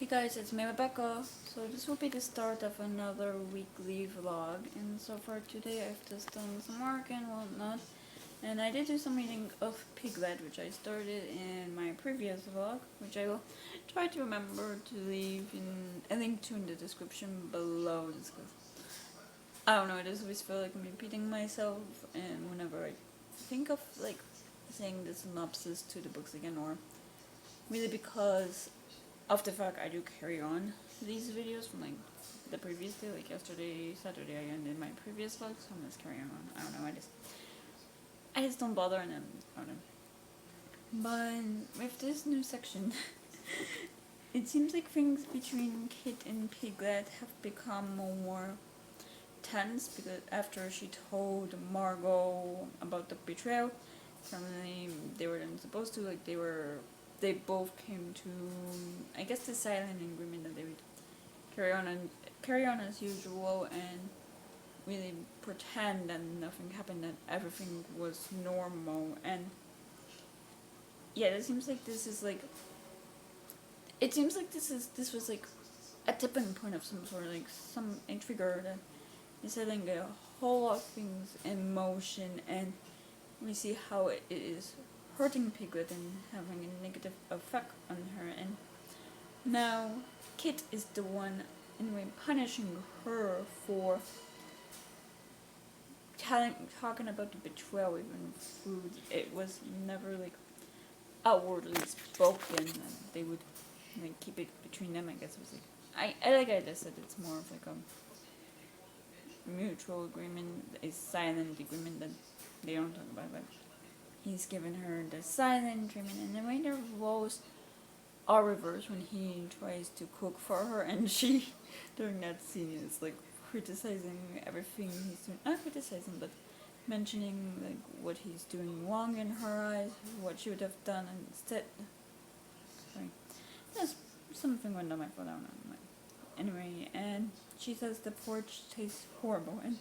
Hey guys, it's me Rebecca. So this will be the start of another weekly vlog, and so far today I've just done some work and whatnot, and I did do some reading of Piglet, which I started in my previous vlog, which I will try to remember to leave in a link to in the description below, just because I don't know, I just always feel like I'm repeating myself, and whenever I think of like saying the synopsis to the books again, or really because of the fact I do carry on these videos from like the previous day, like yesterday, Saturday, I ended my previous vlog, so I'm just carrying on. I don't know, I just don't bother, and I don't know. But with this new section, it seems like things between Kit and Piglet have become more tense because after she told Margot about the betrayal, apparently they weren't supposed to, like they both came to, I guess, the silent agreement that they would carry on as usual and really pretend that nothing happened, that everything was normal. And yeah, it seems like this is like, it seems like this was like a tipping point of some sort, like a trigger that is setting a whole lot of things in motion, and we see how it is hurting Piglet and having a negative effect on her. And now Kit is the one anyway punishing her for talking about the betrayal, even through it was never like outwardly spoken, and they would like keep it between them. I guess it was like I just said, it's more of like a mutual agreement, a silent agreement that they don't talk about, but he's given her the silent treatment, and the way their roles are reversed when he tries to cook for her, and she, during that scene, is like criticizing everything he's doing. Not criticizing, but mentioning like what he's doing wrong in her eyes, what she would have done instead. Sorry, there's something went on my phone. I don't know. Anyway, and she says the porch tastes horrible, and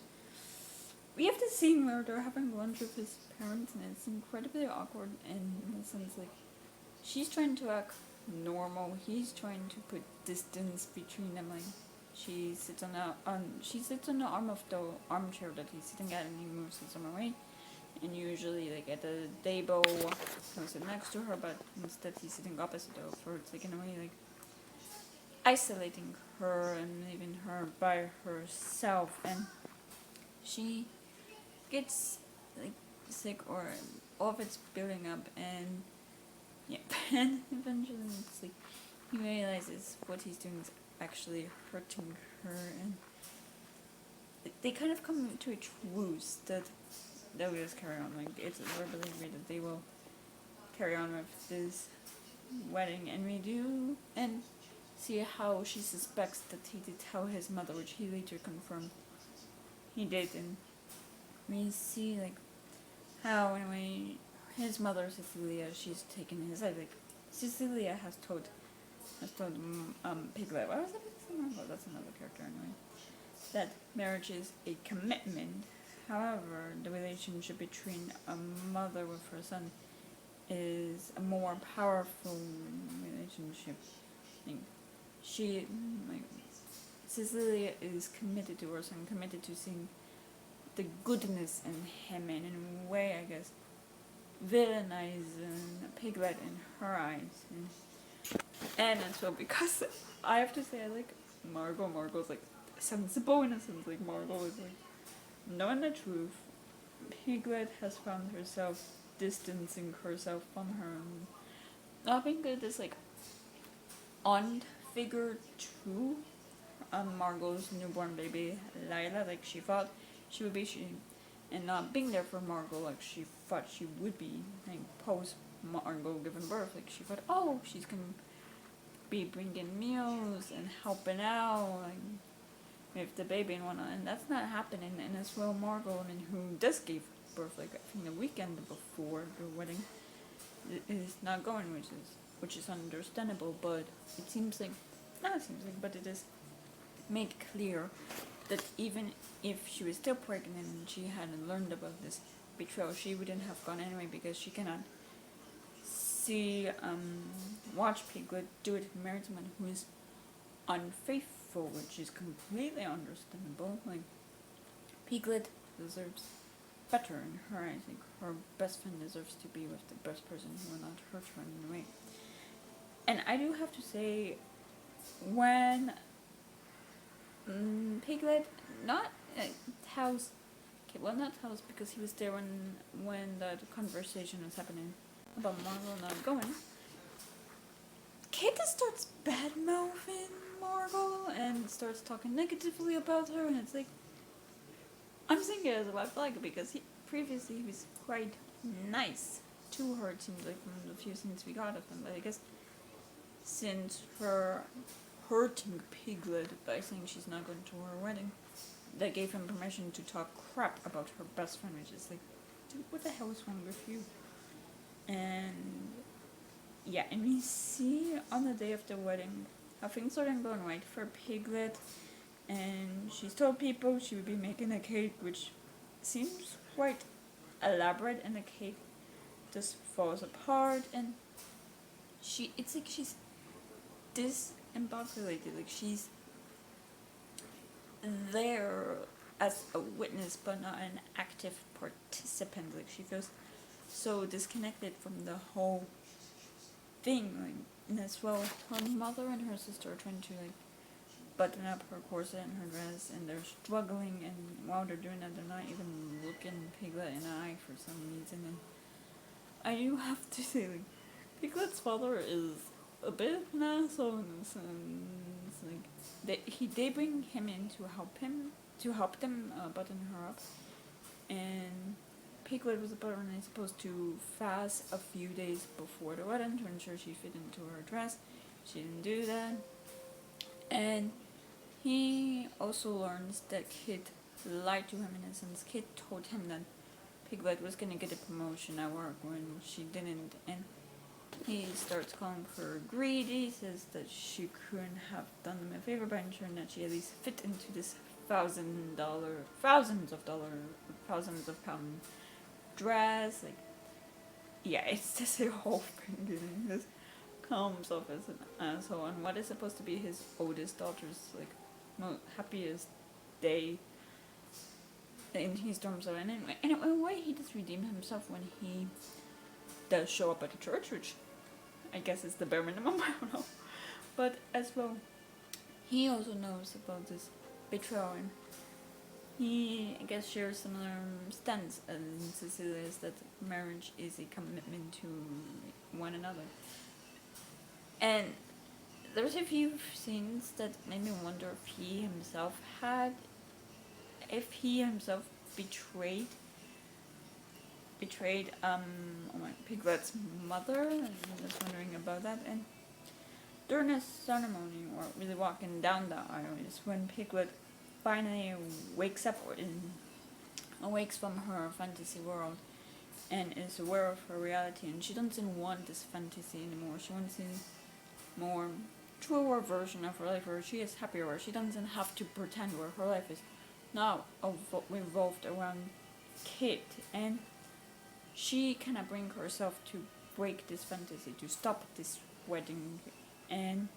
we have this scene where they're having lunch with his parents, and it's incredibly awkward in the sense like she's trying to act normal, he's trying to put distance between them. Like she sits on the arm of the armchair that he's sitting at, and he moves his arm away. And usually, like at the table, he'll sit next to her, but instead he's sitting opposite of her. It's like in a way like isolating her and leaving her by herself, and she gets like sick, or all of it's building up, and yeah, and eventually it's like he realizes what he's doing is actually hurting her, and they kind of come to a truce that they'll just carry on. Like it's verbally agreed that they will carry on with this wedding, and we do and see how she suspects that he did tell his mother, which he later confirmed he did. And we see like how anyway his mother Cecilia, she's taken his side. Like Cecilia has told Piglet, what was it? Oh, that's another character anyway, that marriage is a commitment. However, the relationship between a mother with her son is a more powerful relationship. Like she, like Cecilia, is committed to her son, committed to seeing the goodness in him, and in a way, I guess, villainizing Piglet in her eyes. And as well, because I have to say, I like Margot. Margot's like sensible in a sense. Like Margot is like knowing the truth. Piglet has found herself distancing herself from her, and not being good as like aunt figure to Margot's newborn baby Lila, like she thought she would be, and not being there for Margot like she thought she would be, like post Margot giving birth. Like she thought, oh, she's gonna be bringing meals and helping out like with the baby and whatnot, and that's not happening. And as well, Margot, who just gave birth like I think the weekend before the wedding, is not going, which is understandable. But it seems like, but it is made clear that even if she was still pregnant and she hadn't learned about this betrayal, she wouldn't have gone anyway, because she cannot watch Piglet do it, marry someone who is unfaithful, which is completely understandable. Like, Piglet deserves better in her eyes. Like, her best friend deserves to be with the best person who will not hurt her in any way. And I do have to say, when Piglet, not House, okay, well, not House, because he was there when the conversation was happening about Marvel not going. Kate starts bad mouthing Marvel and starts talking negatively about her, and it's like, I'm thinking as a red flag because previously he was quite nice to her. It seems like from the few scenes we got of them, but I guess since her hurting Piglet by saying she's not going to her wedding, that gave him permission to talk crap about her best friend, which is like, dude, what the hell is wrong with you? And yeah, and we see on the day of the wedding how things are going right for Piglet, and she's told people she would be making a cake, which seems quite elaborate, and the cake just falls apart, and it's like she's disembodied, like she's there as a witness but not an active participant. Like, she feels so disconnected from the whole thing. Like, and as well, her mother and her sister are trying to like button up her corset and her dress, and they're struggling, and while they're doing that, they're not even looking Piglet in the eye for some reason. And I do have to say, like, Piglet's father is a bit of an asshole in this sense. Like, they bring him in to help them button her up, and Piglet was apparently supposed to fast a few days before the wedding to ensure she fit into her dress. She didn't do that, and he also learns that Kit lied to him in a sense. Kit told him that Piglet was gonna get a promotion at work when she didn't, and he starts calling her greedy, says that she couldn't have done him a favor by ensuring that she at least fit into this thousands of pound dress. Like, yeah, it's just a whole thing. He just comes off as an asshole, and what is supposed to be his oldest daughter's like happiest day in his terms of it. And in a way, he does redeem himself when he does show up at the church, which I guess is the bare minimum. I don't know, but as well, he also knows about this betrayal, and he, I guess, shares similar stance as Cecilia's, that marriage is a commitment to one another. And there's a few scenes that made me wonder if he himself betrayed Piglet's mother. I'm just wondering about that. And during a ceremony, or really walking down the aisle, is when Piglet finally wakes from her fantasy world and is aware of her reality, and she doesn't want this fantasy anymore. She wants a more truer version of her life where she is happier, where she doesn't have to pretend, where her life is now revolved around Kit, and she cannot bring herself to break this fantasy, to stop this wedding, and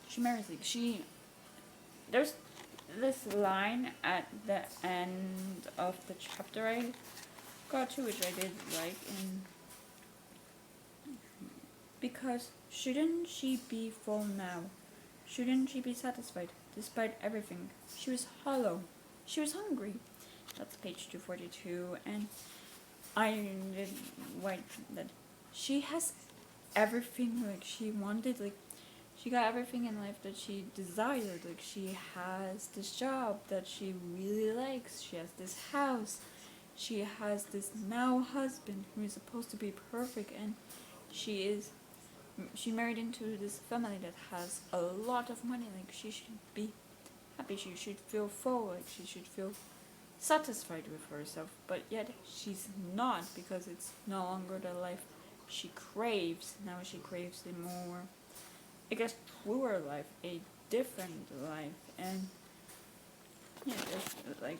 she marries. Like, there's this line at the end of the chapter I got to, which I did like, because shouldn't she be full now? Shouldn't she be satisfied, despite everything? She was hollow. She was hungry. That's page 242, and I did write that she has everything, like, she wanted, like, she got everything in life that she desired. Like, she has this job that she really likes. She has this house. She has this now husband who is supposed to be perfect, and she married into this family that has a lot of money. Like, she should be happy. She should feel full. Like, she should feel satisfied with herself. But yet she's not, because it's no longer the life she craves. Now she craves a more, I guess, truer life, a different life. And yeah, just like,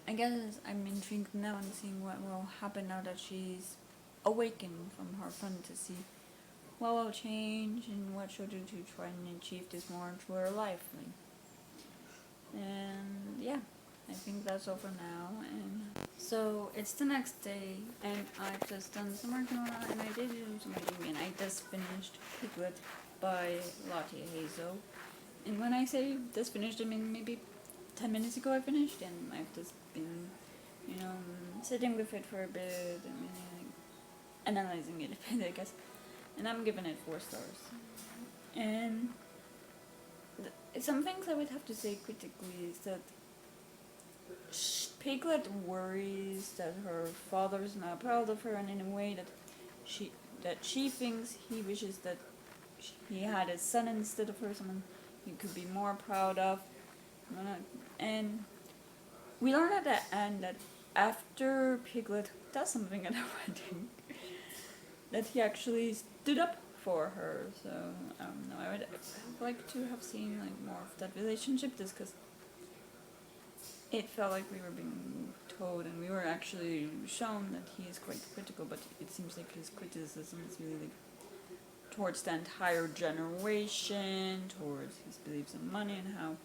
I guess I'm intrigued now in seeing what will happen now that she's awakened from her fantasy what will change and what she'll do to try and achieve this more into her life. And yeah, I think that's all for now. And so it's the next day, and I've just done some working on it, and I did do some reading, and I just finished Piglet by Lottie Hazel. And when I say just finished, I mean maybe 10 minutes ago I finished, and I've just been, sitting with it for a bit and really analyzing it a bit, I guess. And I'm giving it 4 stars. And some things I would have to say critically is that Piglet worries that her father's not proud of her, and in a way that she thinks he wishes that he had a son instead of her, someone he could be more proud of. And we learn at the end that after Piglet does something at a wedding, that he actually stood up for her. So I don't know. I would like to have seen more of that relationship, just because it felt like we were being told, and we were actually shown that he is quite critical. But it seems like his criticism is really towards the entire generation, towards his beliefs in money, and how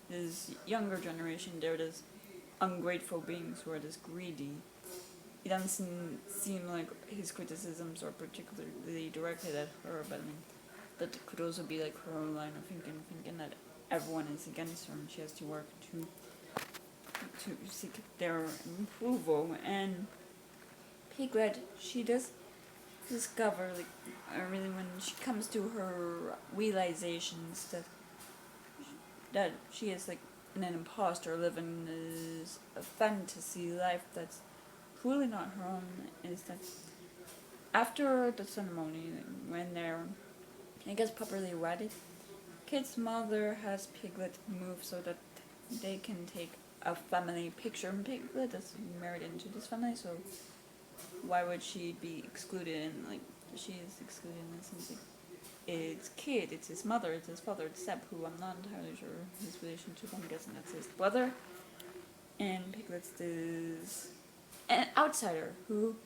this younger generation, they're this ungrateful beings who are this greedy. It doesn't seem like his criticisms are particularly directed at her, but I mean, that could also be like her own line of thinking that everyone is against her and she has to work to seek their approval. And Piglet, she does discover, really when she comes to her realizations that she is an imposter living this a fantasy life that's truly not her own, is that after the ceremony, when they're, I guess, properly wedded, Kit's mother has Piglet move so that they can take a family picture. And Piglet is married into this family, so why would she be excluded? And she is excluded in the sense it's Kit, it's his mother, it's his father, it's Seb, who I'm not entirely sure his relationship. I'm guessing that's his brother. And Piglet's this an outsider who,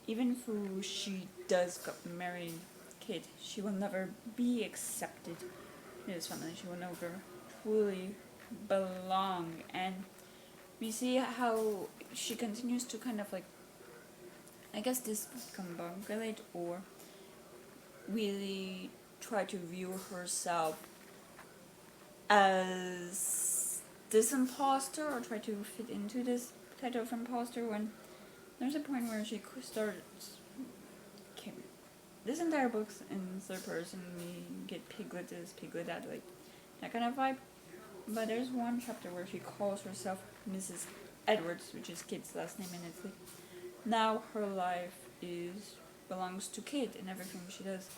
even though she does got married Kit, she will never be accepted in his family. She will never truly belong. And we see how she continues to kind of I guess this discombobulate or really try to view herself as this imposter, or try to fit into this title of imposter, when there's a point where she starts. This entire book's in third person. We get Piglet this, Piglet that, that kind of vibe. But there's one chapter where she calls herself Mrs. Edwards, which is Kit's last name, and it's now her life belongs to Kit, and everything she does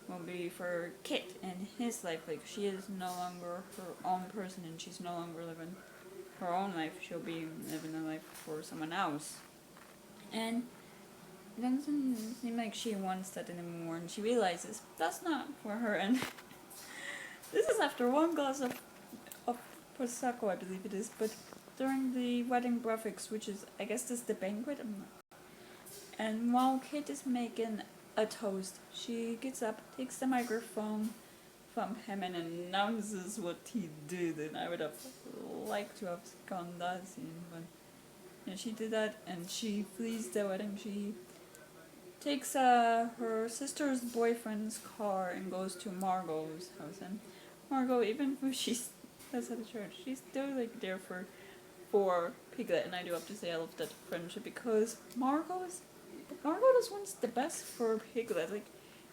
will be for Kit and his life. She is no longer her own person, and she's no longer living her own life. She'll be living a life for someone else. And it doesn't seem like she wants that anymore, and she realizes that's not for her. And this is after one glass of Prosecco, I believe it is, but during the wedding graphics, which is, I guess this is the banquet, and while Kit is making a toast, she gets up, takes the microphone from him, and announces what he did. And I would have liked to have gone that scene, but she did that, and she flees the wedding. She takes her sister's boyfriend's car and goes to Margot's house. And Margot, even though she's at the church, she's still there for Piglet. And I do have to say I love that friendship, because Margot just wants the best for Piglet.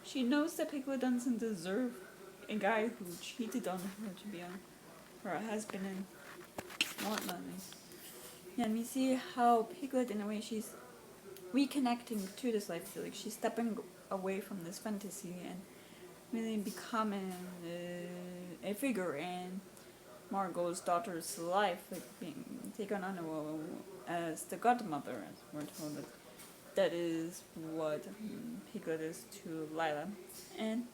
She knows that Piglet doesn't deserve a guy who cheated on her to be on her husband and whatnot. Yeah, and we see how Piglet, in a way, she's reconnecting to this life. She's stepping away from this fantasy and really becoming a figure in Margot's daughter's life, being taken on as the godmother, as we're told that is what Piglet is to Lila. And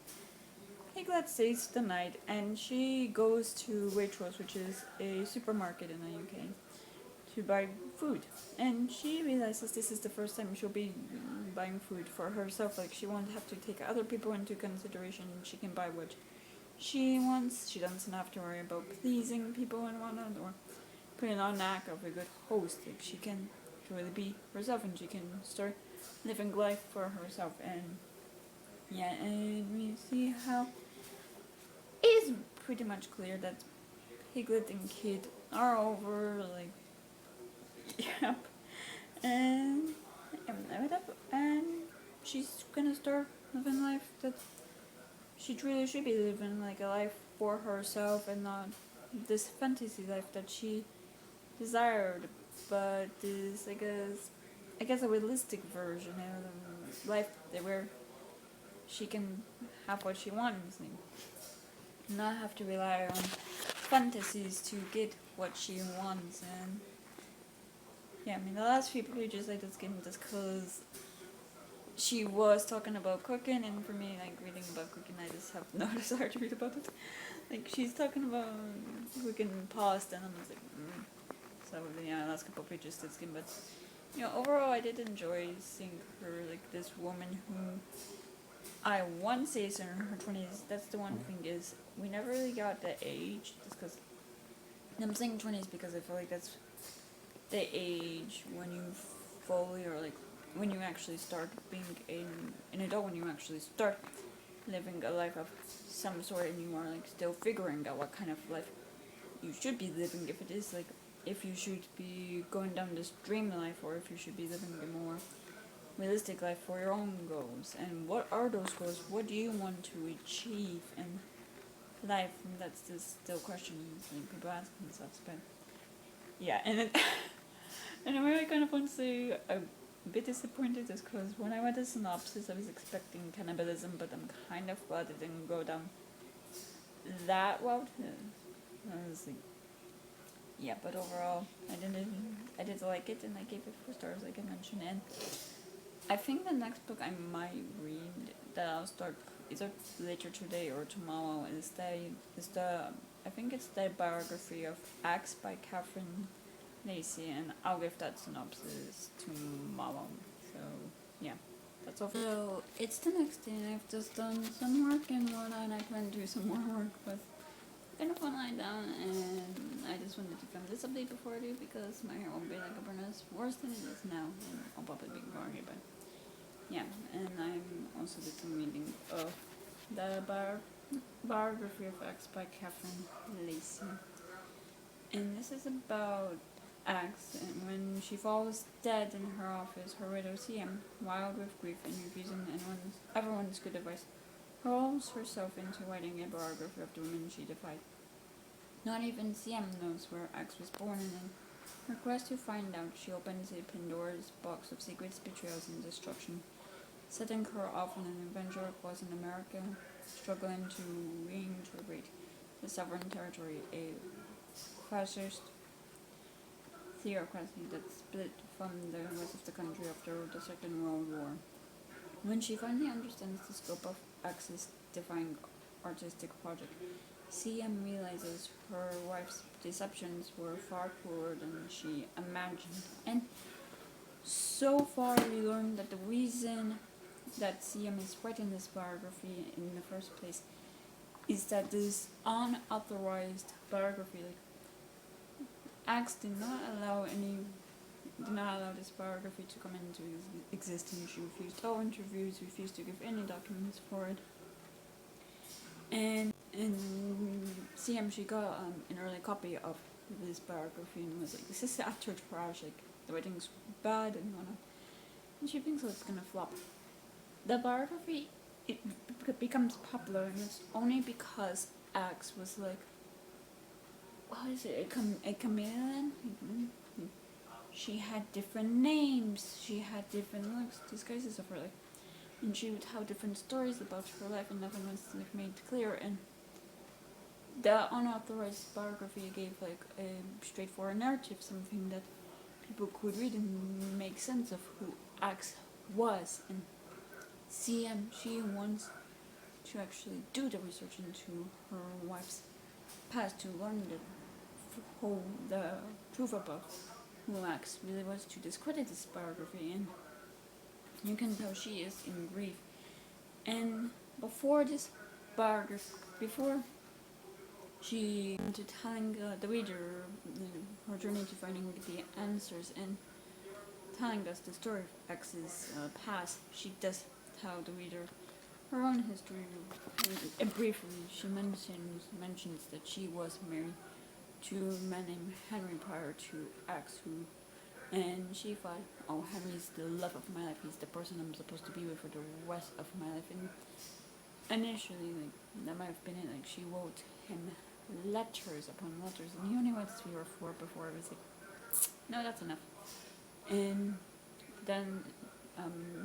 Piglet stays the night, and she goes to Waitrose, which is a supermarket in the UK, to buy food, and she realizes this is the first time she'll be buying food for herself. Like, she won't have to take other people into consideration. She can buy what she wants. She doesn't have to worry about pleasing people and whatnot, or putting on an act of a good host. Like, she can really be herself, and she can start living life for herself. And yeah, and we see how it is pretty much clear that Piglet and Kid are over, like, yep, and and she's gonna start living life that she truly should be living, like a life for herself and not this fantasy life that she desired, but this, I guess a realistic version of life where she can have what she wants and not have to rely on fantasies to get what she wants. And yeah, I mean, the last few pages I just skimmed just because she was talking about cooking, and for me, like, reading about cooking, I just have no desire to read about it. Like, she's talking about cooking pasta, and I was like, So yeah, last couple of pages did skim, but overall, I did enjoy seeing her, like, this woman who I want to say is in her 20s. That's the one thing, is we never really got the age, just because I'm saying 20s because I feel like that's the age when you fully, or like when you actually start being an adult, when you actually start living a life of some sort, and you are like still figuring out what kind of life you should be living, if it is like, if you should be going down this dream life, or if you should be living a more realistic life for your own goals. And what are those goals? What do you want to achieve in life? And that's the still question people ask themselves. But yeah, and then and I really kind of want to say a bit disappointed, just because when I read the synopsis, I was expecting cannibalism, but I'm kind of glad it didn't go down that route. I was like, yeah, but overall, I did like it, and I gave it 4 stars, like I mentioned. And I think the next book I might read, that I'll start either later today or tomorrow, is the I think it's the biography of Axe by Catherine Lacey, and I'll give that synopsis tomorrow. So yeah, that's all. So it's the next day, and I've just done some work and whatnot, and I plan to do some more work, but kind of want to lie down, and I just wanted to film this update before I do, because my hair won't be like a burnout worse than it is now, and I'll probably be ignoring it, but yeah. And I'm also did some reading of the biography of X by Catherine Lacey, and this is about X, and when she falls dead in her office, her widow CM, wild with grief and refusing everyone's good advice, hurls herself into writing a biography of the women she defied. Not even CM knows where X was born, and in her quest to find out, she opens a Pandora's box of secrets, betrayals, and destruction, setting her off on an adventure across an America, struggling to reintegrate the sovereign territory, a fascist theocracy that split from the rest of the country after the Second World War. When she finally understands the scope of X's defying artistic project, CM realizes her wife's deceptions were far crueler than she imagined. And so far we learned that the reason that CM is writing this biography in the first place is that this unauthorized biography, like, X did not allow this biography to come into existence. She refused all interviews, refused to give any documents for it. And CM, she got an early copy of this biography and was like, this is after trash, like, the writing's bad and whatnot. And she thinks it's gonna flop. The biography, it becomes popular, and it's only because X was like, what is it, a chameleon? She had different names, she had different looks, disguises of her life, and she would have different stories about her life, and nothing was like made clear. And the unauthorized biography gave like a straightforward narrative, something that people could read and make sense of who X was. And CM, she wants to actually do the research into her wife's past, to learn the truth about who Axe really wants to discredit this biography, and you can tell she is in grief. And before this biography, before she went to telling the reader her journey to finding the answers and telling us the story of X's past, she does tell the reader her own history. Briefly, she mentions that she was married to a man named Henry prior to X, and she thought, oh, Henry's the love of my life. He's the person I'm supposed to be with for the rest of my life. And initially, that might have been it. She wrote him letters upon letters, and he only went 3 or 4 before it was no, that's enough. And then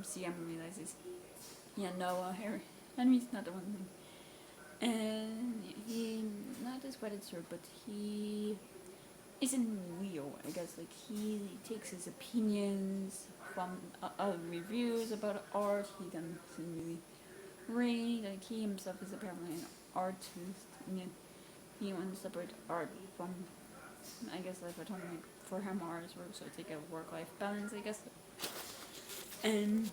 CM realizes, yeah, no, Henry's not the one. And he not discredits her, but he isn't real, I guess. He takes his opinions from reviews about art. He doesn't really read. He himself is apparently an artist, and yet he wants to separate art from, I guess, life at home. For him, art is work, so take a work-life balance, I guess. And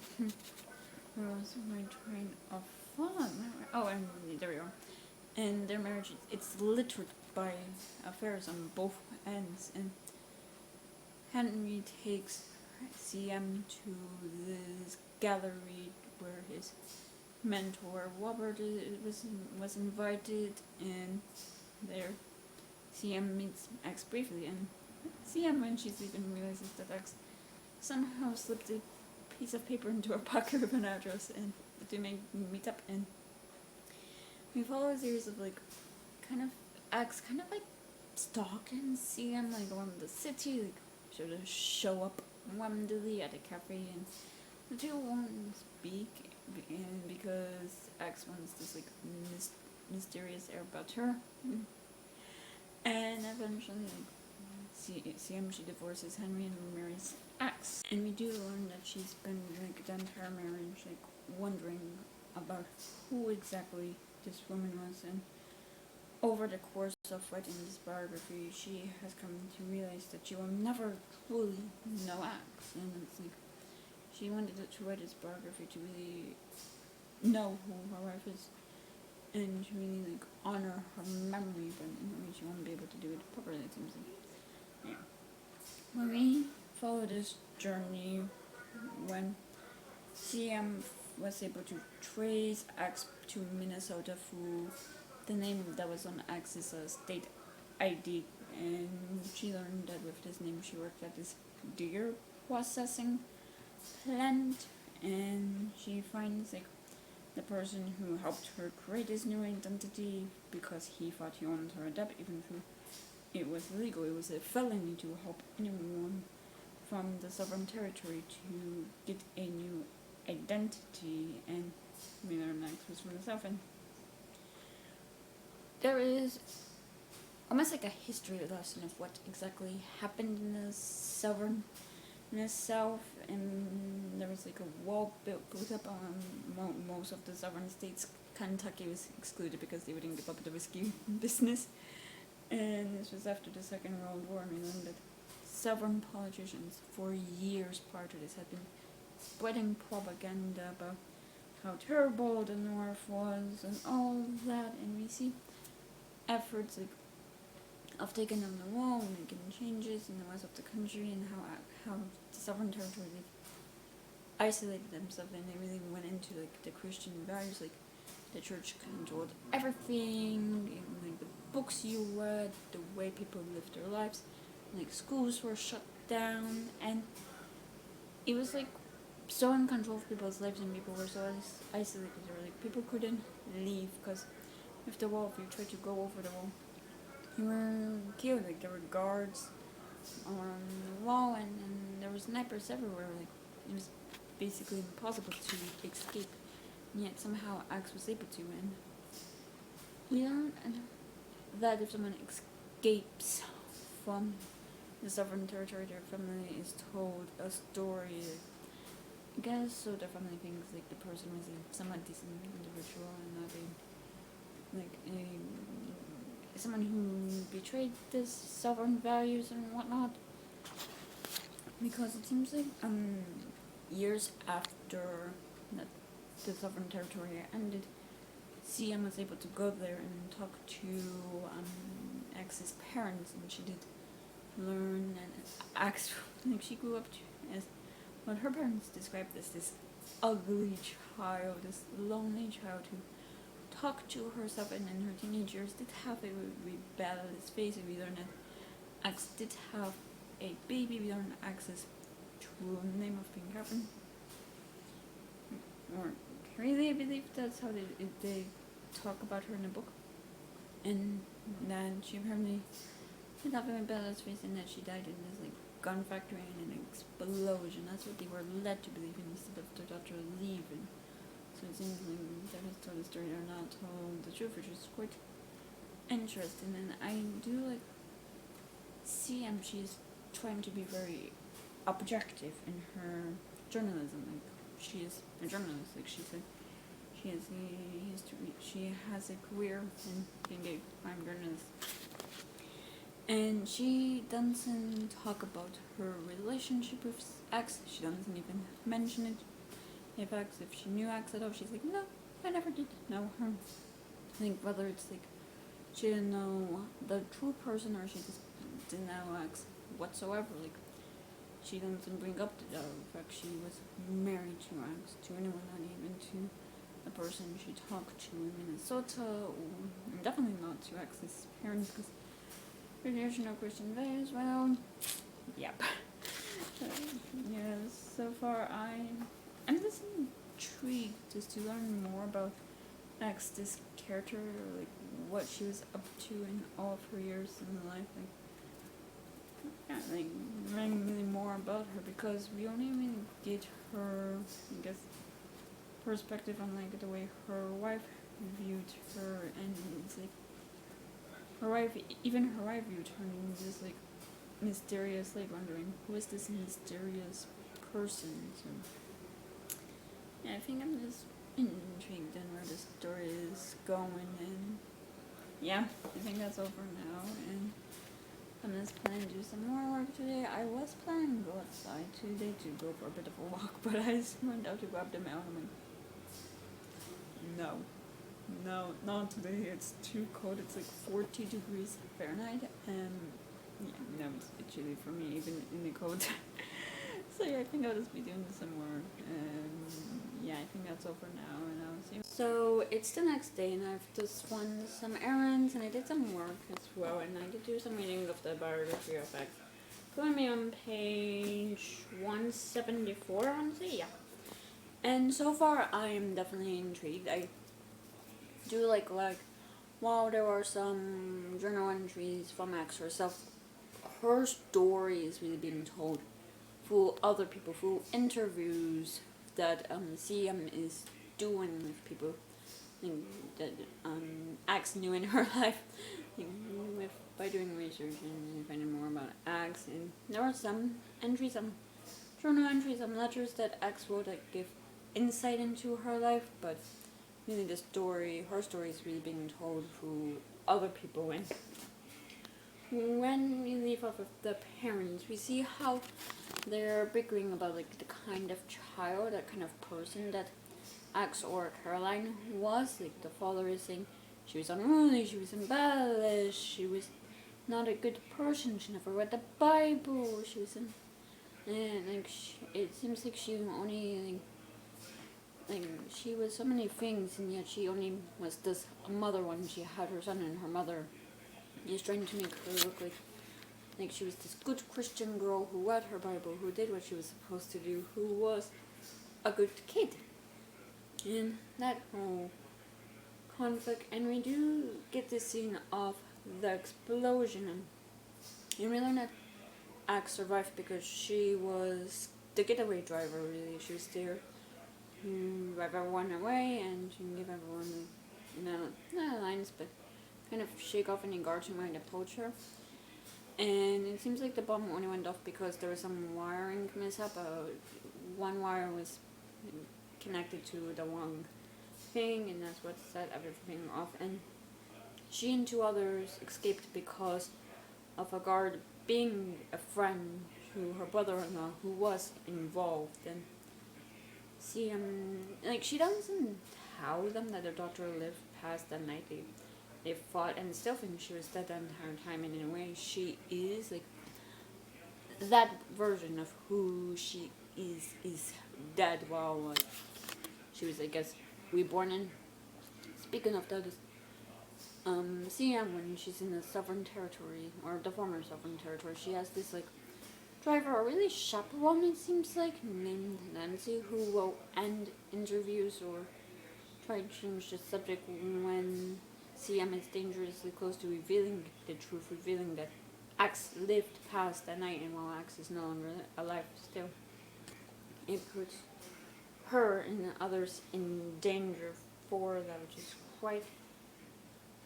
where was my train of thought? Oh, and there we go. And their marriage, it's littered by affairs on both ends. And Henry takes CM to this gallery where his mentor Robert was invited, and there CM meets X briefly, and CM, when she's leaving, realizes that X somehow slipped a piece of paper into her pocket with an address, and they meet up, and we follow a series of kind of X stalking CM around the city, sort of show up randomly at a cafe, and the two won't speak, and because X wants this mysterious air about her, and eventually CM, she divorces Henry and marries X, and we do learn that she's spent the entire marriage wondering about who exactly this woman was, and over the course of writing this biography, she has come to realize that she will never truly know X, and it's she wanted to write this biography to really know who her wife is, and to really honor her memory, but she won't be able to do it properly, it seems yeah. When we follow this journey, when CM was able to trace X to Minnesota through the name that was on X's state ID, and she learned that with this name she worked at this deer processing plant, and she finds the person who helped her create this new identity, because he thought he owned her debt, even though it was illegal. It was a felony to help anyone from the sovereign territory to get a new identity, and Miller Max was from the South, and there is almost a history lesson of what exactly happened in the South, and there was a wall built up on most of the southern states. Kentucky was excluded because they wouldn't give up the whiskey business, and this was after the Second World War, and we learned that southern politicians for years prior to this had been spreading propaganda about how terrible the North was and all that, and we see efforts of taking down the wall, making changes in the west of the country, and how the southern territory isolated themselves, and they really went into the Christian values, the church controlled everything, the books you read, the way people lived their lives, schools were shut down, and it was so in control of people's lives, and people were so isolated, or people couldn't leave, because with the wall, if you tried to go over the wall, you were killed. There were guards on the wall, and there were snipers everywhere. It was basically impossible to escape, and yet somehow Axe was able to. And we learned that if someone escapes from the sovereign territory, their family is told a story. I guess so their family thinks the person was a somewhat decent individual, and not someone who betrayed this sovereign values and whatnot. because it seems like years after that the Sovereign Territory ended, CM was able to go there and talk to Ax's parents, and she did learn and Ax, like she grew up as what her parents described as this ugly child, this lonely child who talked to herself, and in her teenage years did have a rebellious phase. We learned that Ax did have a baby. We learned Ax's true name of being Kevin. Or really, I believe that's how they talk about her in the book. And then she apparently did have a rebellious phase, and that she died in this like gun factory in an explosion. That's what they were led to believe, and instead of their daughter leaving. So it seems like they just told the story or not told the truth, which is quite interesting. And I do like CM. She's trying to be very objective in her journalism. Like she is a journalist. Like she said, she has a history. She has a career in being a crime journalist. And she doesn't talk about her relationship with X. She doesn't even mention it. If she knew X at all, she's like, no, I never did know her. I think whether it's like she didn't know the true person or she just didn't know X whatsoever. Like she doesn't bring up the fact she was married to X, to anyone, not even to the person she talked to in Minnesota, or definitely not to X's parents, because there's no Christian values. Well, yep. Yeah, so far I'm just intrigued just to learn more about X, this character, like what she was up to in all of her years in life. Like learning really more about her, because we only really get her, I guess, perspective on like the way her wife viewed her, and it's like her wife viewed her in this like mysterious, like wondering who is this mysterious person. So yeah, I think I'm just intrigued in where the story is going, and yeah, I think that's all for now, and I'm just planning to do some more work today. I was planning to go outside today to go for a bit of a walk, but I just went out to grab the mail, and I'm like, no, not today. It's too cold. It's like 40 degrees Fahrenheit, and yeah, no, it's a bit chilly for me, even in the cold. So yeah, I think I'll just be doing some more. Yeah, I think that's all for now, and I'll see you. So it's the next day, and I've just run some errands, and I did some work as well, and I did do some reading of the biography of X. Join me on page 174, I want to say, yeah. And so far, I am definitely intrigued. I do like, while there are some journal entries from X herself, her story is really being told through other people, through interviews that CM is doing with people that X knew in her life, by doing research and finding more about X. And there are some entries, some journal entries, some letters that X wrote that give insight into her life, but really her story is really being told through other people. And when we leave off of the parents, we see how they're bickering about like the kind of child, that kind of person that X or Caroline was. Like the father is saying she was unruly, she was embellished, she was not a good person, she never read the Bible, she was and like it seems like she only like she was so many things, and yet she only was this mother when she had her son, and her mother is trying to make her look like she was this good Christian girl who read her Bible, who did what she was supposed to do, who was a good kid. And that whole conflict, and we do get this scene of the explosion, and we learn that Axe survived because she was the getaway driver, really. She was there to drive everyone away, and she can give everyone, not lines, but kind of shake off any guards who might approach her. And it seems like the bomb only went off because there was some wiring mishap. One wire was connected to the wrong thing, and that's what set everything off. And she and two others escaped because of a guard being a friend to her brother-in-law who was involved, and see, like, she doesn't tell them that her daughter lived past that night. They fought and still think she was dead the entire time, and in a way she is, like, that version of who she is dead while, like, she was, I guess, reborn. And speaking of that, CM, when she's in the Sovereign Territory, or the former Sovereign Territory, she has this, like, driver, or really chaperone, it seems like, named Nancy, who will end interviews or try to change the subject when CM is dangerously close to revealing the truth, revealing that Axe lived past that night, and while Axe is no longer alive still, it puts her and others in danger for that, which is quite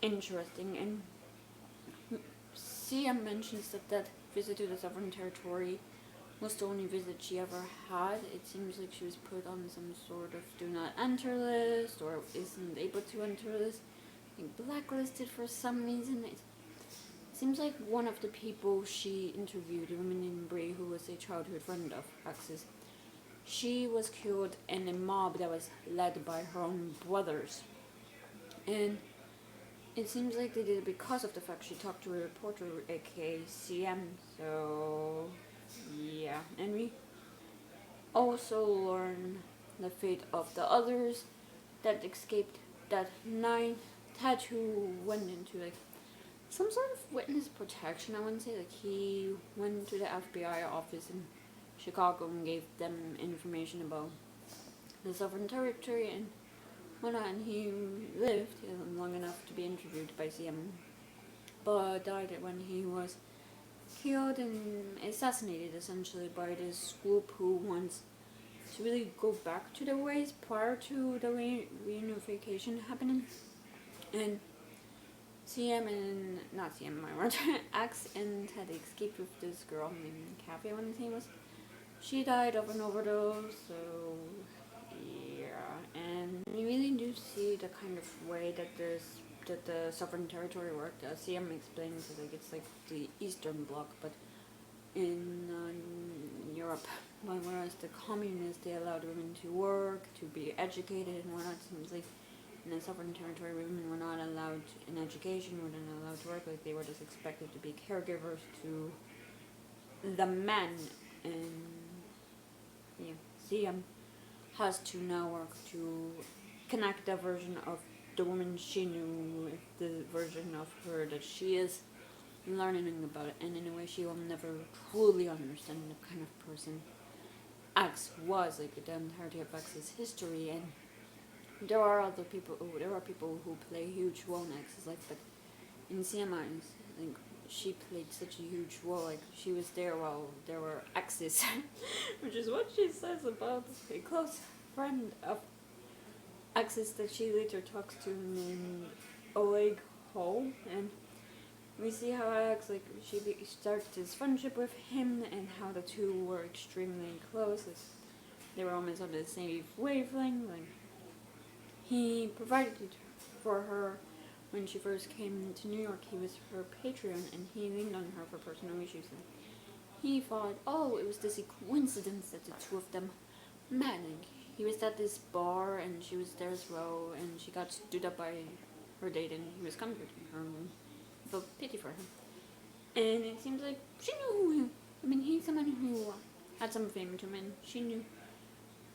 interesting. And CM mentions that visit to the Sovereign Territory was the only visit she ever had. It seems like she was put on some sort of do not enter list, or isn't able to enter list, blacklisted for some reason. It seems like one of the people she interviewed, a woman named Brie, who was a childhood friend of Axe's, she was killed in a mob that was led by her own brothers. And it seems like they did it because of the fact she talked to a reporter, aka CM. So, yeah. And we also learn the fate of the others that escaped that night. Tattoo went into, like, some sort of witness protection, I wouldn't say. Like, he went to the FBI office in Chicago and gave them information about the Sovereign Territory and whatnot, and he lived long enough to be interviewed by CM, but died when he was killed and assassinated, essentially, by this group who wants to really go back to the ways prior to the reunification happening. And Axe and Ted escaped with this girl named Kathy, I want to say was. She died of an overdose, so yeah. And we really do see the kind of way that the Sovereign Territory worked. CM explains that, like, it's like the Eastern Bloc, but in Europe. Whereas the communists, they allowed women to work, to be educated and whatnot. It seems like in the Sovereign Territory, women were not allowed in education, were not allowed to work. Like, they were just expected to be caregivers to the men. And yeah, CM has to now work to connect the version of the woman she knew with the version of her that she is learning about it, and in a way she will never truly understand the kind of person Axe was, like the entirety of Axe's history. And there are people who play a huge role in Axe's life, but in CMI, like, she played such a huge role. Like, she was there while there were Axes, which is what she says about a close friend of Axe's that she later talks to named Oleg Hall. And we see how Axe, like, she started this friendship with him, and how the two were extremely close. Like, they were almost on the same wavelength. Like, he provided for her when she first came to New York. He was her patron, and he leaned on her for personal issues. And he thought, oh, it was this coincidence that the two of them met. And he was at this bar, and she was there as well, and she got stood up by her date, and he was comforting her and felt pity for him. And it seems like she knew he's someone who had some fame to him, and she knew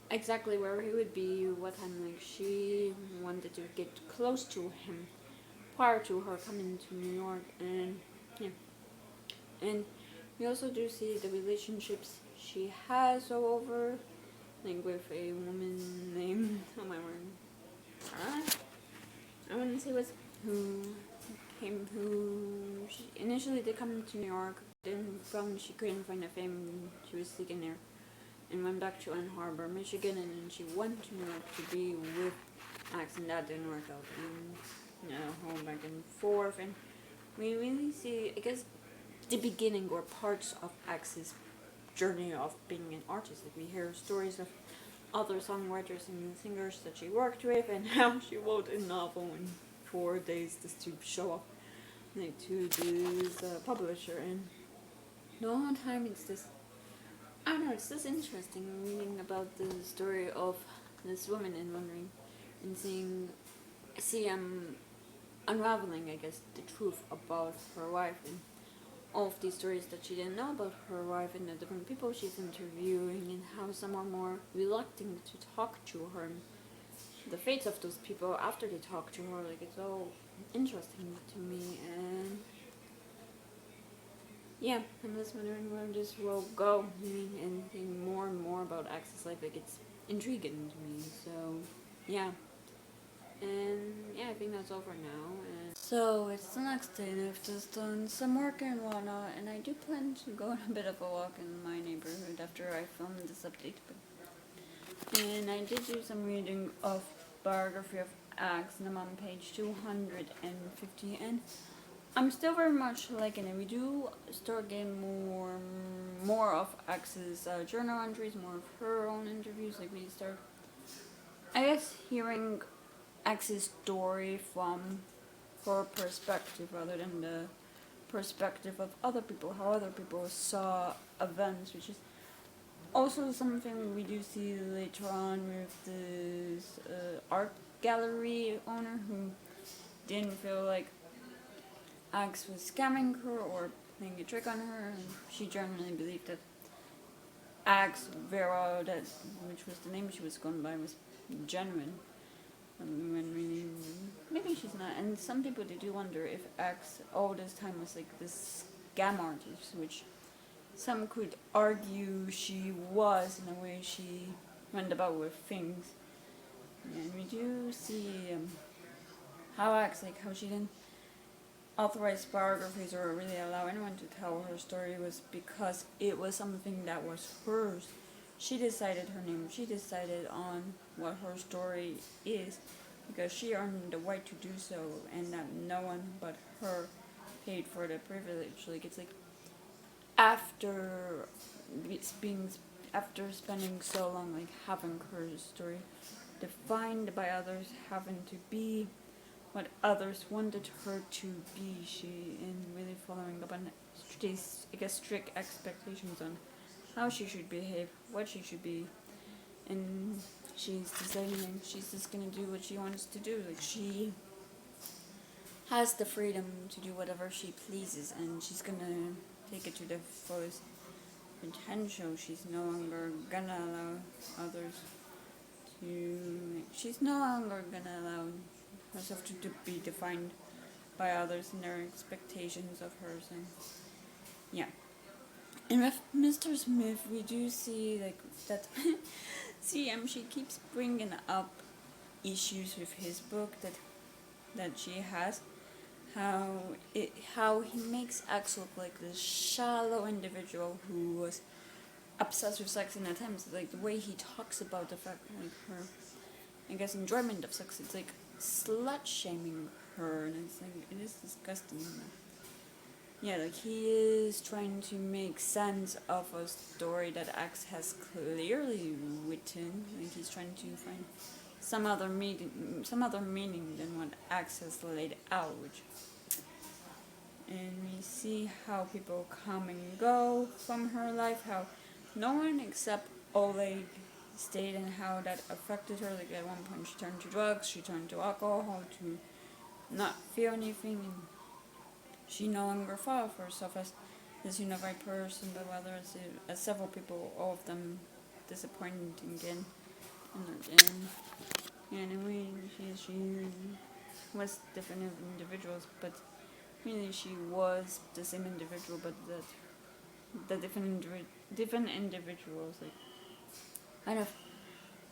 exactly where he would be, what time. Like, she wanted to get close to him prior to her coming to New York. And yeah, and we also do see the relationships she has all over, like with a woman named, oh my word, I wouldn't say was who she initially did come to New York, then found she couldn't find the fame she was seeking there, and went back to Ann Arbor, Michigan, and then she went to New York to be with Axe, and that didn't work out, and home back and forth. And we really see, I guess, the beginning or parts of Axe's journey of being an artist. Like, we hear stories of other songwriters and singers that she worked with, and how she wrote a novel in 4 days just to show up, like, to this publisher. And the whole time it's this I don't know, it's just interesting reading about the story of this woman and wondering and unraveling, I guess, the truth about her wife and all of these stories that she didn't know about her wife and the different people she's interviewing and how some are more reluctant to talk to her and the fates of those people after they talk to her. Like, it's all interesting to me. And yeah, I'm just wondering where this will go. And thinking more and more about Axe's life, like, it's intriguing to me. So yeah, and yeah, I think that's all for now. And so it's the next day, and I've just done some work and whatnot, and I do plan to go on a bit of a walk in my neighborhood after I film this update. And I did do some reading of biography of Axe, and I'm on page 250, and I'm still very much liking it. We do start getting more of Axe's journal entries, more of her own interviews. Like, we start, I guess, hearing Axe's story from her perspective rather than the perspective of other people, how other people saw events, which is also something we do see later on with this art gallery owner who didn't feel like Axe was scamming her or playing a trick on her, and she generally believed that Axe Vera, which was the name she was going by, was genuine. When really, maybe she's not. And some people, they do wonder if Axe all this time was like this scam artist, which some could argue she was in a way she went about with things. And we do see how Axe, like, how she didn't authorize biographies or really allow anyone to tell her story was because it was something that was hers. She decided her name, she decided on what her story is because she earned the right to do so, and that no one but her paid for the privilege. Like, it's like after after spending so long, like, having her story defined by others, having to be what others wanted her to be, she in really following up on these, I guess, strict expectations on how she should behave, what she should be, and she's deciding she's just gonna do what she wants to do. Like, she has the freedom to do whatever she pleases, and she's gonna take it to the fullest potential. She's no longer gonna allow others to. She's no longer gonna allow herself to be defined by others and their expectations of her. So, yeah. And with Mr. Smith, we do see, like, that CM, she keeps bringing up issues with his book that she has, how he makes Axe look like this shallow individual who was obsessed with sex in attempts. Like, the way he talks about the fact, like, her, I guess, enjoyment of sex, it's like slut shaming her, and it's like, it is disgusting. Yeah, like, he is trying to make sense of a story that Axe has clearly written. Like, he's trying to find some other meaning than what Axe has laid out. And we see how people come and go from her life, how no one except Oleg stayed, and how that affected her. Like, at one point she turned to drugs, she turned to alcohol to not feel anything, and she no longer thought of herself as this unified person, but rather as several people, all of them disappointing again and again. And in a way, she was different individuals, but really she was the same individual, but that the different individuals, like, kind of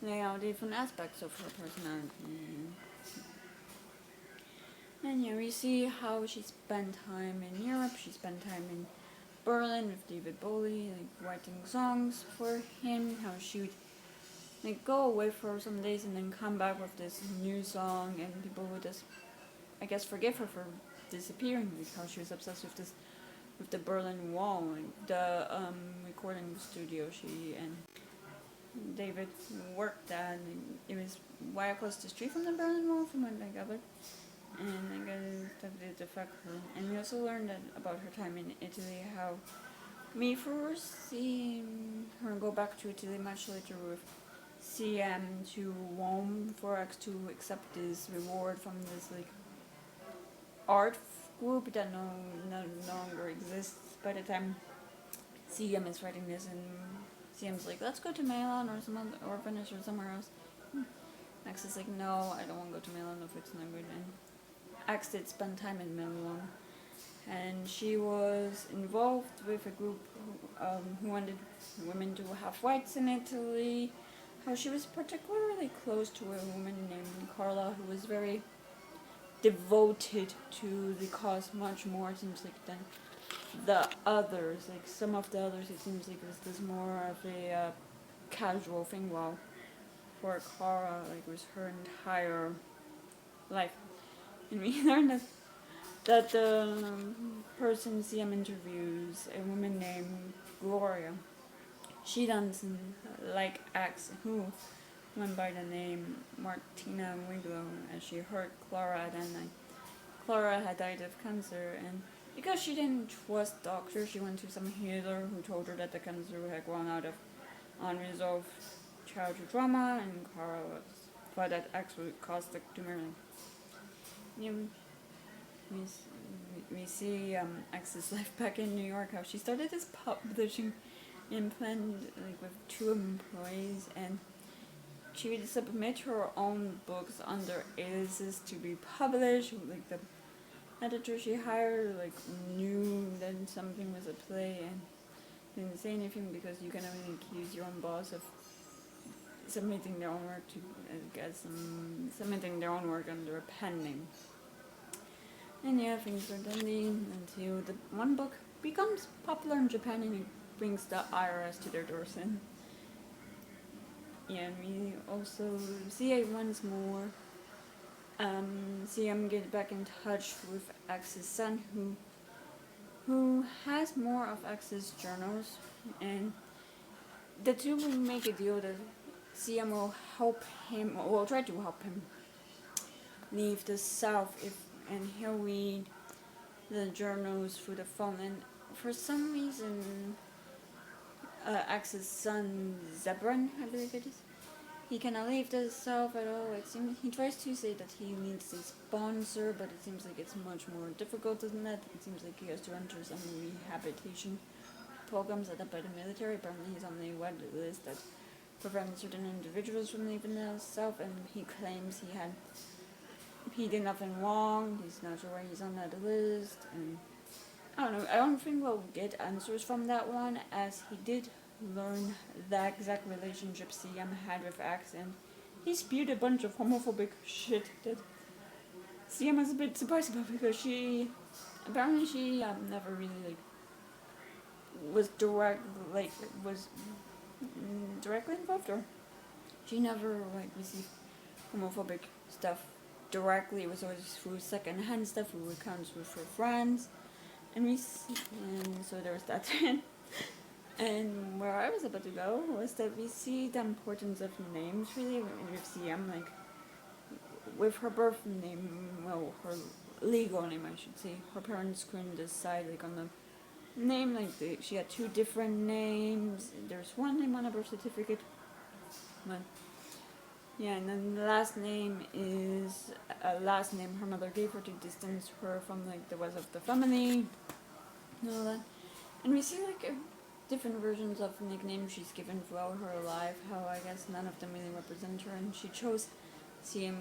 lay out different aspects of her personality. And yeah, we see how she spent time in Europe. She spent time in Berlin with David Bowie, like, writing songs for him. How she would, like, go away for some days and then come back with this new song, and people would just, I guess, forgive her for disappearing. Like, how she was obsessed with the Berlin Wall, like the recording studio she and David worked at. And it was right across the street from the Berlin Wall, from what I gathered. And I guess that did affect her. And we also learned that about her time in Italy, how Me first seeing her go back to Italy much later with CM to Rome for X to accept this reward from this like art group that no longer exists by the time CM is writing this, and CM's like, let's go to Milan or some other, or Venice or somewhere else. X is like, no, I don't want to go to Milan if it's not good. And X did spend time in Milan, and she was involved with a group who wanted women to have rights in Italy. How she was particularly close to a woman named Carla, who was very devoted to the cause much more, it seems like, than the others. Like some of the others, it seems like this was more of a casual thing, while for Cara, like, it was her entire life. And we learned that the person CM interviews, a woman named Gloria, she doesn't like X, who went by the name Martina Wiglow, as she heard Clara at night. Clara had died of cancer, and because she didn't trust doctors, she went to some healer who told her that the cancer had grown out of unresolved childhood trauma, and Clara thought that X would cause the tumor. We see X's life back in New York, how she started this publishing imprint like with 2 employees, and she would submit her own books under aliases to be published. Like the editor she hired like knew that something was a play and didn't say anything, because you can only accuse your own boss of submitting their own work to submitting their own work under a pen name. And yeah, things are ending until the one book becomes popular in Japan and it brings the IRS to their doors. And yeah, we also see it once more. CM get back in touch with X's son, who has more of X's journals, and the two will make a deal that CM will help him, or will try to help him leave the South and he'll read the journals through the phone. And for some reason, X's son Zebran, I believe it is, he cannot leave the South at all. It seems he tries to say that he needs a sponsor, but it seems like it's much more difficult than that. It seems like he has to enter some rehabilitation programs set up by the military. Apparently, he's on the web list that prevents certain individuals from leaving the South, and he claims he did nothing wrong. He's not sure why he's on that list, and I don't know. I don't think we'll get answers from that one, as he did learn the exact relationship CM had with X, and he spewed a bunch of homophobic shit that CM was a bit surprised about, because she never really was directly involved, or she never received homophobic stuff directly. It was always through secondhand stuff, through accounts with her friends, and so there was that. And where I was about to go was that we see the importance of names really with CM, like with her birth name, well, her legal name I should say. Her parents couldn't decide like on the name, like she had 2 different names. There's one name on a birth certificate, but yeah, and then the last name is a last name her mother gave her to distance her from like the rest of the family and all that. And we see like different versions of nicknames she's given throughout her life, how I guess none of them really represent her, and she chose CM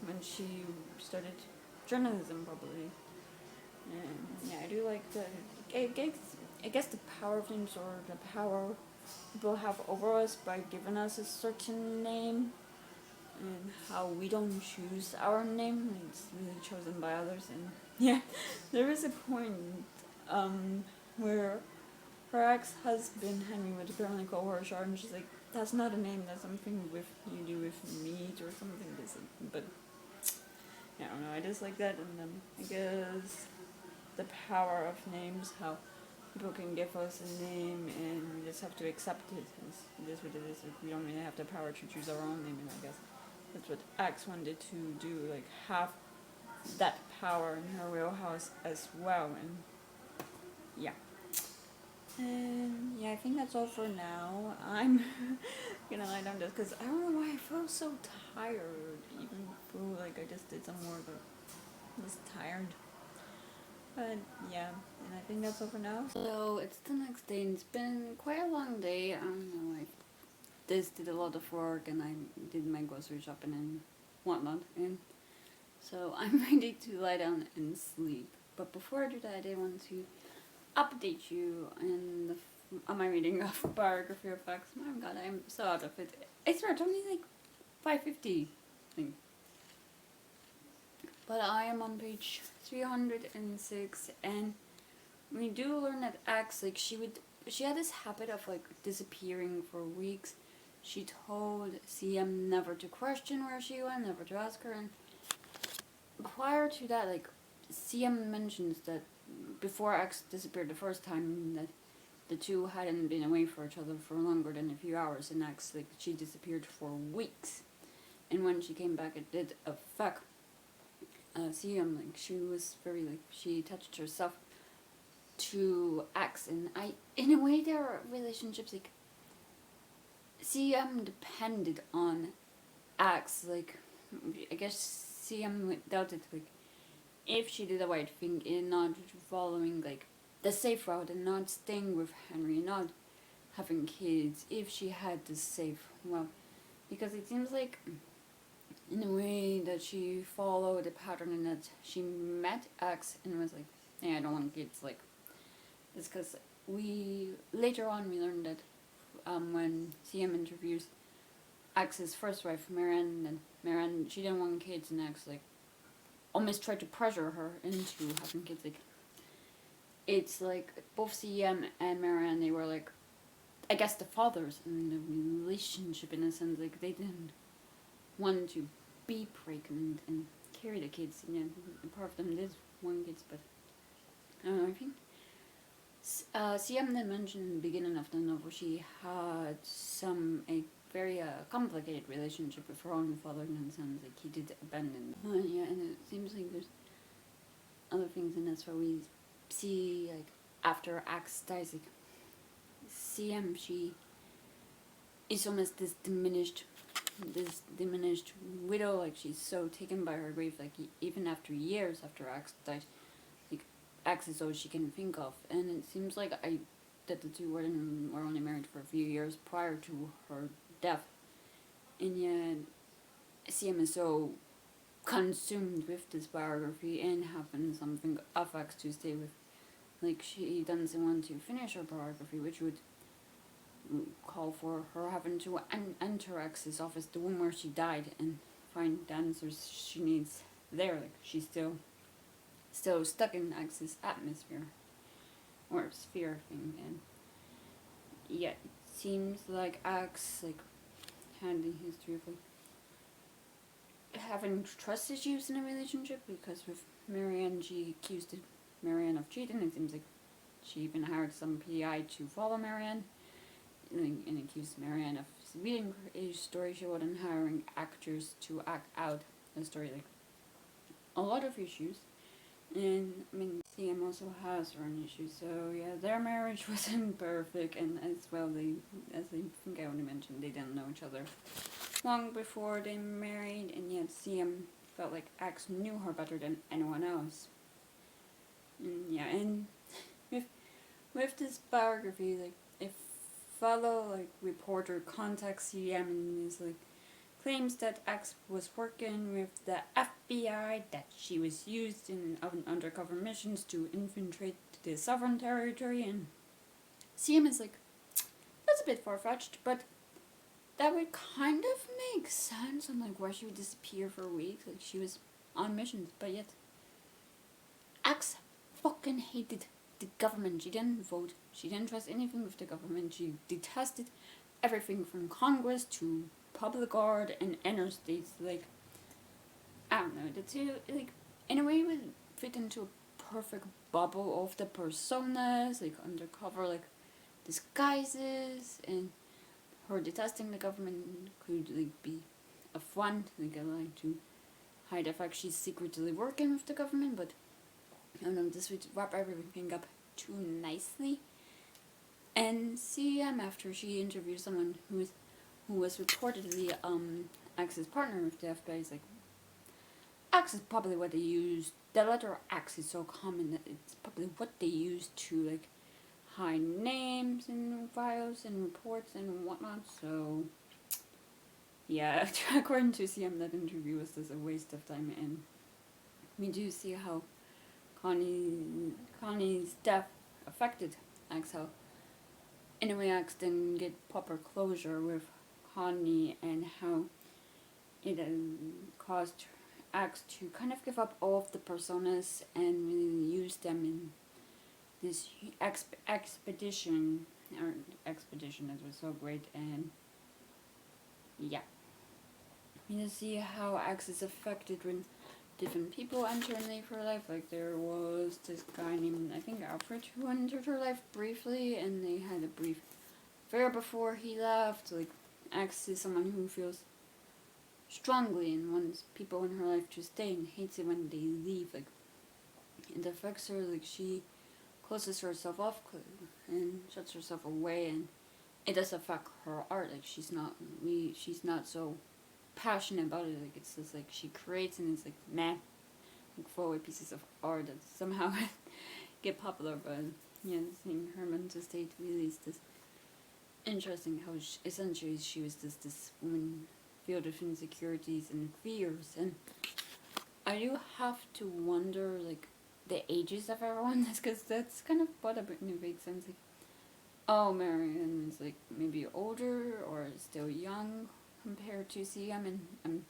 when she started journalism, probably. And yeah, I do like I guess the power of names, or the power people have over us by giving us a certain name, and how we don't choose our name, it's really chosen by others. And yeah, there is a point where her ex-husband Henry would apparently call her Char, and she's like, that's not a name, that's something with you do with meat or something. But yeah, I don't know, I just like that. And I guess the power of names, how people can give us a name and we just have to accept it. It is what it is. Like, we don't really have the power to choose our own name, and I guess that's what X wanted to do, like have that power in her wheelhouse as well. And yeah. And yeah, I think that's all for now. I'm gonna lie down just because I don't know why I feel so tired. Even though like I just did some work, I was tired. But yeah, and I think that's all for now. So it's the next day, and it's been quite a long day. I don't know, I just did a lot of work, and I did my grocery shopping and whatnot, and so I'm ready to lie down and sleep. But before I do that, I did want to update you on my reading of Biography of X. My God, I'm so out of it. I swear, it took me like 550 thing. But I am on page 306, and we do learn that X, like, she had this habit of like disappearing for weeks. She told CM never to question where she went, never to ask her, and prior to that, like, CM mentions that before X disappeared the first time, that the two hadn't been away for each other for longer than a few hours, and X, like, she disappeared for weeks. And when she came back, it did affect CM. Like, she was very, like, she attached herself to X, and in a way, their relationships, like, CM depended on X. Like, I guess CM doubted, like, if she did the right thing in not following, like, the safe route and not staying with Henry, not having kids, if she had the safe route. Because it seems like, in a way, that she followed a pattern and that she met X and was like, yeah, I don't want kids. Like, it's because later on we learned that when CM interviews X's first wife, Marianne, and Marianne, she didn't want kids, and X, like, almost tried to pressure her into having kids. Like, it's like both CM and Marianne, they were like, I guess, the fathers in the relationship, in a sense. Like, they didn't want to be pregnant and carry the kids. And yeah, part of them did want kids, but I don't know. I think CM then mentioned in the beginning of the novel she had a very complicated relationship with her own father, in a sense. Like, he did abandon them. Yeah, and it seems like there's other things, and that's why we see, like, after Axe dies, like, CM, she is almost this diminished widow. Like, she's so taken by her grief, like, even after years after Axe died, like, Axe is all she can think of. And it seems like that the two were only married for a few years prior to her death, and yet CM is so consumed with this biography and having something of Axe to stay with. Like, she doesn't want to finish her biography, which would call for her having to enter X's office, the one where she died, and find the answers she needs there. Like, she's still stuck in X's atmosphere or sphere thing, and yet it seems like X, like, had the history of, like, having trust issues in a relationship, because with Marianne, she accused Marianne of cheating. It seems like she even hired some PI to follow Marianne and accused Marianne of reading a story she wasn't, hiring actors to act out a story. Like, a lot of issues. And I mean, CM also has her own issues. So yeah, their marriage wasn't perfect, and as well, as I think I already mentioned, they didn't know each other long before they married, and yet CM felt like X knew her better than anyone else. And yeah, and with this biography, like, a fellow, like, reporter contacts CM and is like, claims that X was working with the FBI, that she was used in undercover missions to infiltrate the sovereign territory, and CM is like, that's a bit far-fetched, but that would kind of make sense on, like, why she would disappear for weeks. Like, she was on missions, but yet X fucking hated the government. She didn't vote. She didn't trust anything with the government. She detested everything from Congress to public guard and interstates. Like, I don't know, the two, like, in a way, would fit into a perfect bubble of the personas, like, undercover, like, disguises, and her detesting the government could, like, be a front, like, a lie to hide the fact she's secretly working with the government. But I don't know, this would wrap everything up too nicely. And CM, after she interviewed someone who was reportedly X's partner with the FBI, is like, X is probably what they use. The letter X is so common that it's probably what they use to like hide names and files and reports and whatnot. So yeah, according to CM, that interview was just a waste of time, and we do see how Connie's death affected X. How in a way X didn't get proper closure with Connie, and how it caused X to kind of give up all of the personas and really use them in this expedition that was so great. And yeah, you can see how X is affected when different people enter into her life. Like there was this guy named, I think, Alfred, who entered her life briefly, and they had a brief affair before he left. Like X is someone who feels strongly and wants people in her life to stay and hates it when they leave. Like it affects her. Like she closes herself off and shuts herself away, and it does affect her art. Like she's not so passionate about it. Like it's just like she creates and it's like meh, like throwaway pieces of art that somehow get popular. But yeah, seeing her mental state really is this interesting. How essentially she was just this woman filled with insecurities and fears, and I do have to wonder like the ages of everyone, because that's kind of what a bit makes sense. Like, oh, Marion is like maybe older or still young compared to CM, and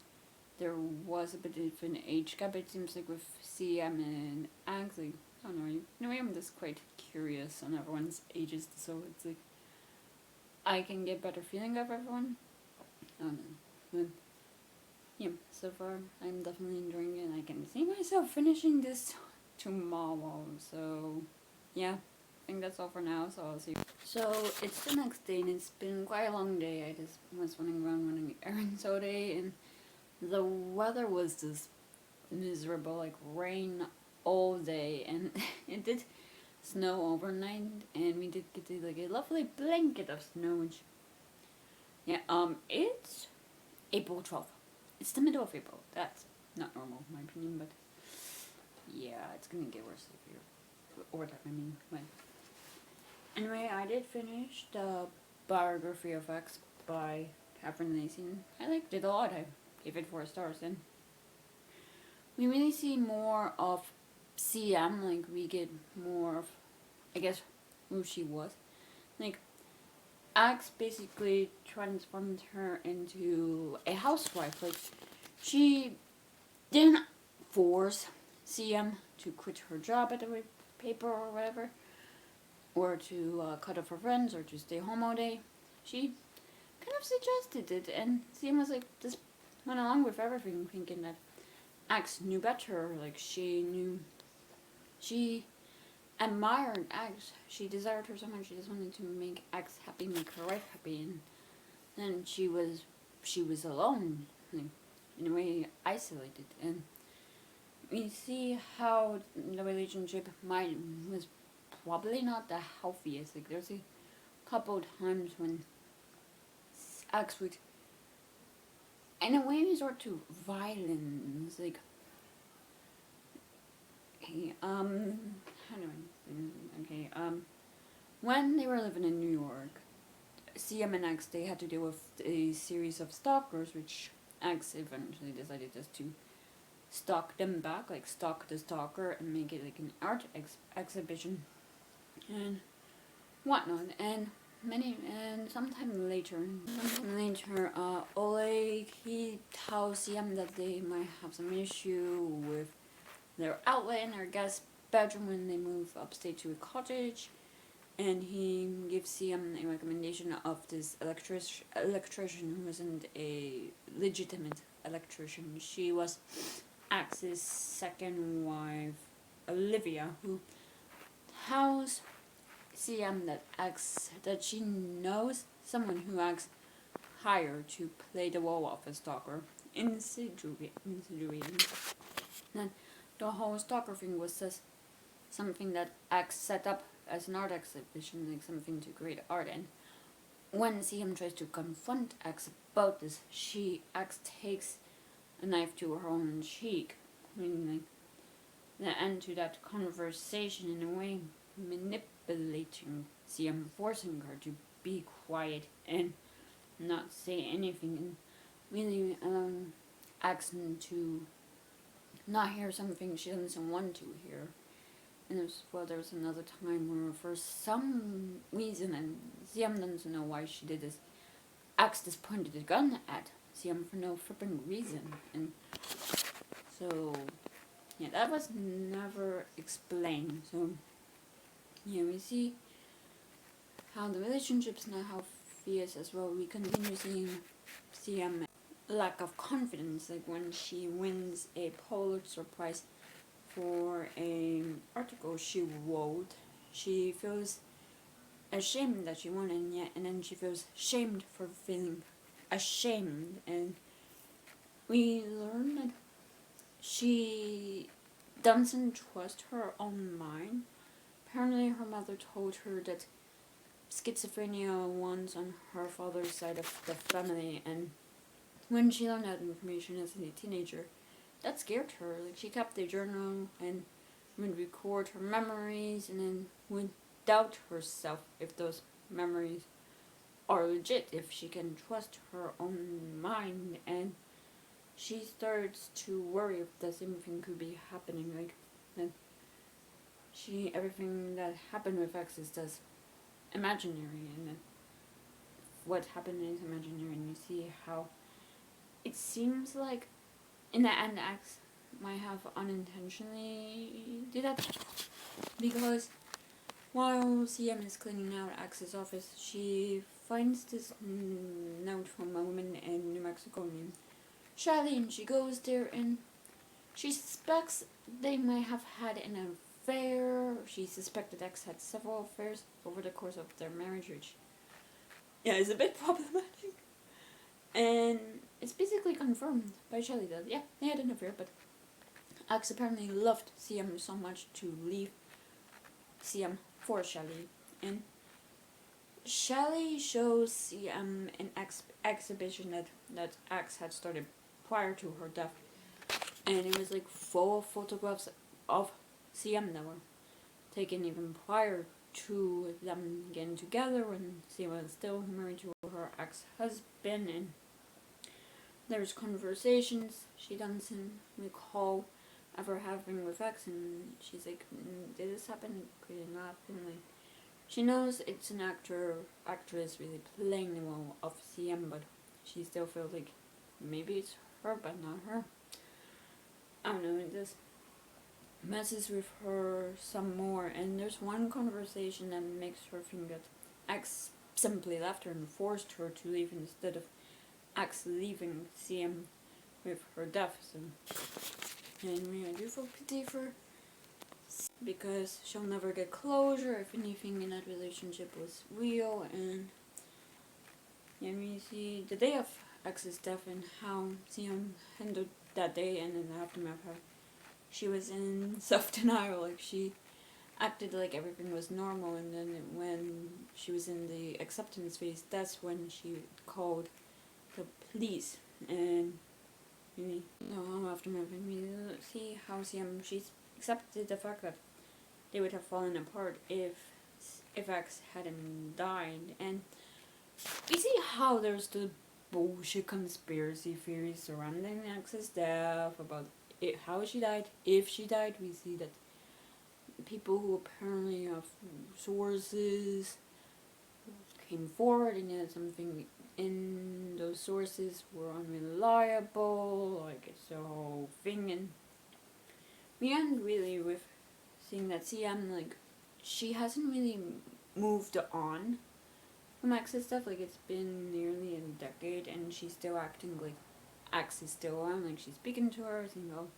there was a bit of an age gap. It seems like with CM and Ags, like I don't know. In a way, I'm just quite curious on everyone's ages, so it's like I can get better feeling of everyone. I don't know. But yeah, so far I'm definitely enjoying it, and I can see myself finishing this tomorrow. So yeah, I think that's all for now. So I'll see you. So it's the next day, and it's been quite a long day. I just was running around running errands all day, and the weather was just miserable, like rain all day, and it did snow overnight, and we did get to like a lovely blanket of snow. And yeah, it's April 12th. It's the middle of April. That's not normal, in my opinion, but yeah, it's gonna get worse if you're overtime. I mean, but anyway, I did finish the biography of X by Catherine Lacey. I liked it a lot. I gave it 4 stars, and we really see more of CM. Like we get more of, I guess, who she was. Like X basically transformed her into a housewife. Like she didn't force CM to quit her job at the paper or whatever, or to cut off her friends, or to stay home all day. She kind of suggested it, and CM was like, just went along with everything, thinking that X knew better. Like she admired X. She desired her so much. She just wanted to make X happy, make her wife happy, and then she was alone, like, in a way isolated. And we see how the relationship was probably not the healthiest. Like there's a couple times when X would, in a way, resort to violence. Like, okay, how do I, okay, when they were living in New York, CM and X, they had to deal with a series of stalkers, which X eventually decided just to stalk them back, like stalk the stalker and make it like an art exhibition and whatnot. And sometime later, Oleg, he tells CM that they might have some issue with their outlet in their guest bedroom when they move upstate to a cottage, and he gives CM a recommendation of this electrician who wasn't a legitimate electrician. She was X's second wife, Olivia, who tells CM that she knows someone who X hired to play the role of a stalker, insinuating that the whole stalker thing was just something that X set up as an art exhibition, like something to create art. And when CM tries to confront X about this, X takes a knife to her own cheek, meaning like the end to that conversation in a way, manipulating CM, forcing her to be quiet and not say anything, and really asking to not hear something she doesn't want to hear. And there was another time where for some reason, and CM doesn't know why she did this, Axe just pointed a gun at CM for no frippin' reason. And so, yeah, that was never explained. So, yeah, we see how the relationship's not how fierce as well. We continue seeing CM lack of confidence, like when she wins a Pulitzer Prize for an article she wrote, she feels ashamed that she won, and then she feels shamed for feeling ashamed, and we learn that she doesn't trust her own mind. Apparently her mother told her that schizophrenia runs on her father's side of the family, and when she learned that information as a teenager, that scared her. Like, she kept a journal and would record her memories, and then would doubt herself if those memories are legit, if she can trust her own mind, and she starts to worry if the same thing could be happening. Like, that everything that happened with X is just imaginary, and what happened is imaginary, and you see how it seems like in the end X might have unintentionally did that, because while CM is cleaning out X's office, she finds this note from a woman in New Mexico named Shelly, and she goes there and she suspects they might have had an affair. She suspected X had several affairs over the course of their marriage, which, yeah, is a bit problematic. And it's basically confirmed by Shelly that, yeah, they had an affair, but X apparently loved CM so much to leave CM for Shelly. And Shelly shows CM an exhibition that X had started prior to her death. And it was like full of photographs of CM that were taken even prior to them getting together, when CM was still married to her ex-husband. And there's conversations she doesn't recall ever having with X, and she's like, did this happen? Could it not happen? Like, she knows it's an actress really playing the role of CM, but she still feels like maybe it's her, but not her. I don't know, it just messes with her some more, and there's one conversation that makes her think that X simply left her and forced her to leave instead of X leaving CM with her death. So, and I do feel pity for, because she'll never get closure if anything in that relationship was real. And we see the day of X's death and how CM handled that day, and in the aftermath how she was in self-denial. Like, she acted like everything was normal, and then when she was in the acceptance phase, that's when she called the police. And aftermath, and we see how she's accepted the fact that they would have fallen apart if X hadn't died. And we see how there's the bullshit conspiracy theories surrounding X's death about how she died, if she died. We see that people who apparently have sources came forward, and yet something in those sources were unreliable, like it's the whole thing. And we end really with seeing that CM, like, she hasn't really moved on from X's stuff. Like, it's been nearly a decade, and she's still acting like X is still around. Like, she's speaking to her, saying, oh,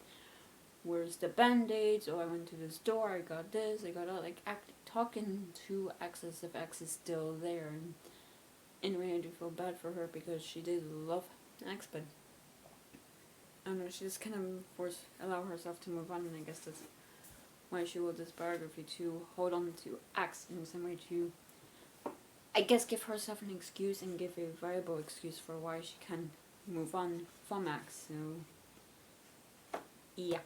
where's the band-aids? Oh, I went to the store, I got this, I got that. Like, talking to X as if X is still there. And anyway, I do feel bad for her, because she did love X, but I don't know, she just kind of allow herself to move on, and I guess that's why she wrote this biography, to hold on to Axe in some way, to, I guess, give herself an excuse and give a viable excuse for why she can move on from Axe. So yeah,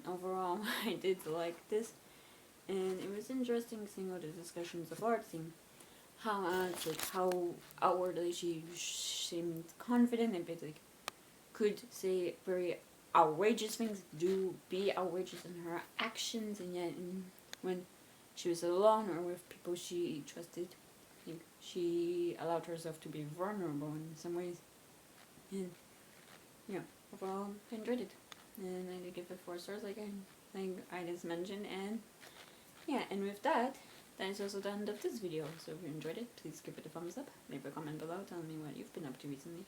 overall I did like this, and it was interesting seeing all the discussions of art, seeing how how outwardly she seemed confident, and bit like could say very outrageous things, be outrageous in her actions, and yet when she was alone or with people she trusted, I think she allowed herself to be vulnerable in some ways. And yeah, overall I enjoyed it, and I did give it 4 stars, like I just mentioned. And yeah, and with that, that is also the end of this video. So if you enjoyed it, please give it a thumbs up, leave a comment below, tell me what you've been up to recently.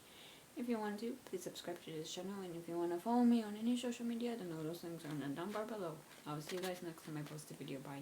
If you want to, please subscribe to this channel, and if you want to follow me on any social media, then all those links are in the down bar below. I will see you guys next time I post a video. Bye.